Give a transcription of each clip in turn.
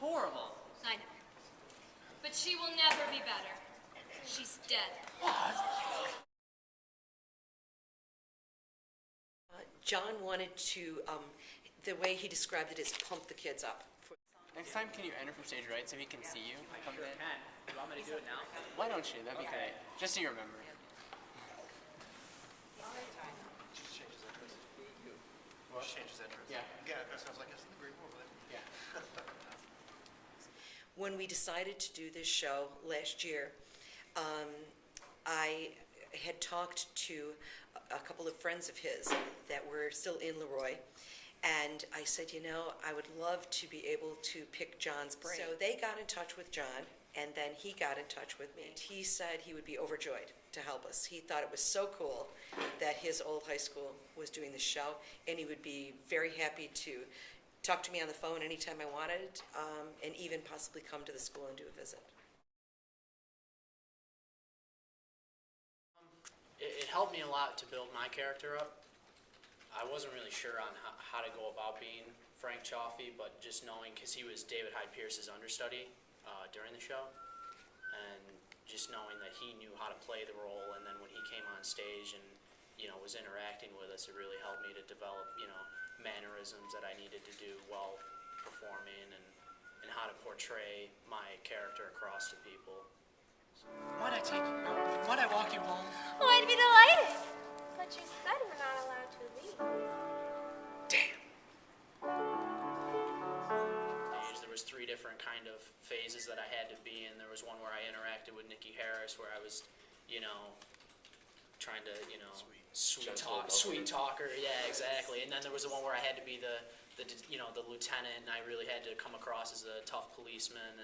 horrible. I know. But she will never be better. She's dead. What? John wanted to, the way he described it is pump the kids up. Next time, can you enter from stage right so he can see you? I sure can. You want me to do it now? Why don't you? That'd be great. Just so you remember. Just change his address. What? Just change his address. Yeah. Yeah, that sounds like it's in the Great War. Yeah. When we decided to do this show last year, I had talked to a couple of friends of his that were still in Leroy, and I said, you know, I would love to be able to pick John's brain. So they got in touch with John, and then he got in touch with me. He said he would be overjoyed to help us. He thought it was so cool that his old high school was doing the show, and he would be very happy to talk to me on the phone anytime I wanted, and even possibly come to the school and do a visit. It helped me a lot to build my character up. I wasn't really sure on how to go about being Frank Chaffee, but just knowing, because he was David Hyde Pierce's understudy during the show, and just knowing that he knew how to play the role, and then when he came on stage and, you know, was interacting with us, it really helped me to develop, you know, mannerisms that I needed to do while performing, and how to portray my character across to people. Why'd I take you? Why'd I walk you home? Oh, I'd be delighted. But you said we're not allowed to leave. Damn. There was 3 different kind of phases that I had to be in. There was one where I interacted with Nikki Harris, where I was, you know, trying to, you know, sweet talker. Yeah, exactly. And then there was the one where I had to be the you know, the lieutenant, and I really had to come across as a tough policeman.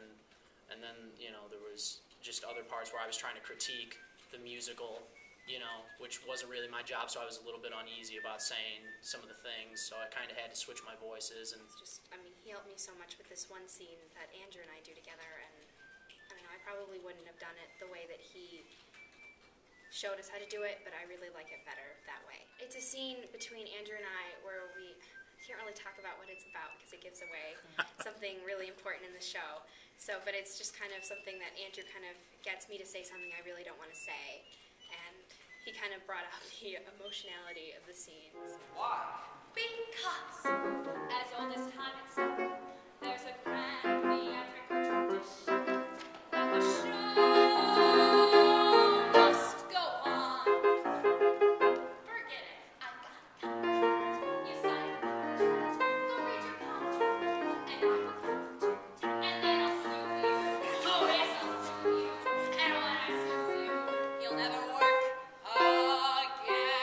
And then, you know, there was just other parts where I was trying to critique the musical, you know, which wasn't really my job, so I was a little bit uneasy about saying some of the things, so I kind of had to switch my voices. And it's just, I mean, he helped me so much with this one scene that Andrew and I do together, and I don't know, I probably wouldn't have done it the way that he showed us how to do it, but I really like it better that way. It's a scene between Andrew and I where we can't really talk about what it's about because it gives away something really important in the show. So, but it's just kind of something that Andrew kind of gets me to say something I really don't want to say. And he kind of brought out the emotionality of the scenes. Why? Because, as old as time itself, there's a grand theatrical tradition that the show must go on. Forget it. I got a contract. You sign a contract. Go read your contract. And I will sue you. And then I'll sue you. Oh, yes, I'll sue you. And when I sue you, you'll never work again.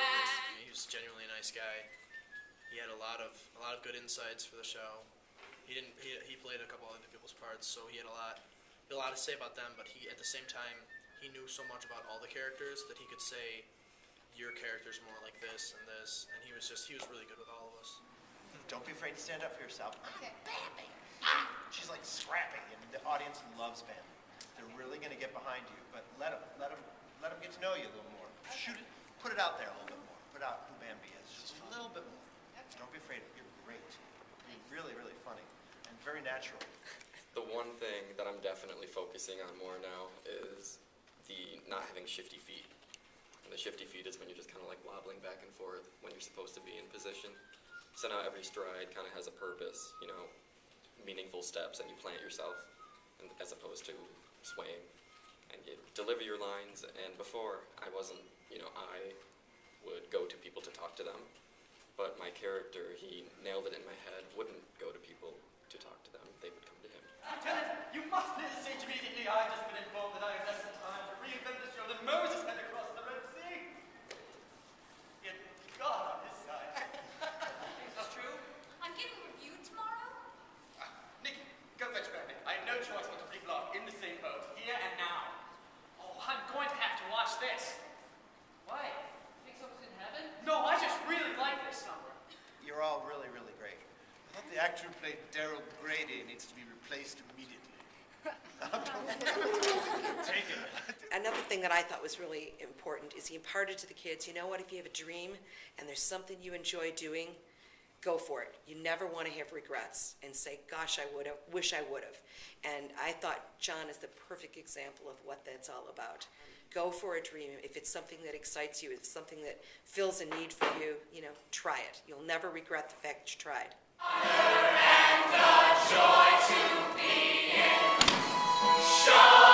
He was genuinely a nice guy. He had a lot of good insights for the show. He played a couple other people's parts, so he had a lot to say about them. But he, at the same time, he knew so much about all the characters that he could say, your character's more like this, and he was really good with all of us. Don't be afraid to stand up for yourself. Okay. Bambi! She's like scrappy, and the audience loves Bambi. They're really going to get behind you, but let them get to know you a little more. Shoot it, put it out there a little bit more. Put out who Bambi is, just a little bit more. Don't be afraid. You're great. You're really, really funny and very natural. The one thing that I'm definitely focusing on more now is the not having shifty feet. And the shifty feet is when you're just kind of like wobbling back and forth when you're supposed to be in position. So now every stride kind of has a purpose, you know, meaningful steps, and you plant yourself as opposed to swaying. And you deliver your lines, and before I wasn't, you know, I would go to people to talk to them. But my character, he nailed it in my head, wouldn't go to people to talk to them. They would come to him. Lieutenant, you must clear the stage immediately. I have just been informed that I have less than time to reinvent the show than Moses had across the Red Sea. Yet God on his side. Is this true? I'm getting reviewed tomorrow? Nikki, go fetch Brandy. I have no choice but to bring Locke in the same boat, here and now. Oh, I'm going to have to watch this. Why? Think someone's in heaven? No, I just really like this number. You're all really, really great. I thought the actor who played Daryl Grady needs to be replaced immediately. Take it. Another thing that I thought was really important is he imparted to the kids, you know what, if you have a dream and there's something you enjoy doing, go for it. You never want to have regrets and say, gosh, wish I would have. And I thought John is the perfect example of what that's all about. Go for a dream. If it's something that excites you, if it's something that fills a need for you, try it. You'll never regret the fact that you tried. And the joy to be in show.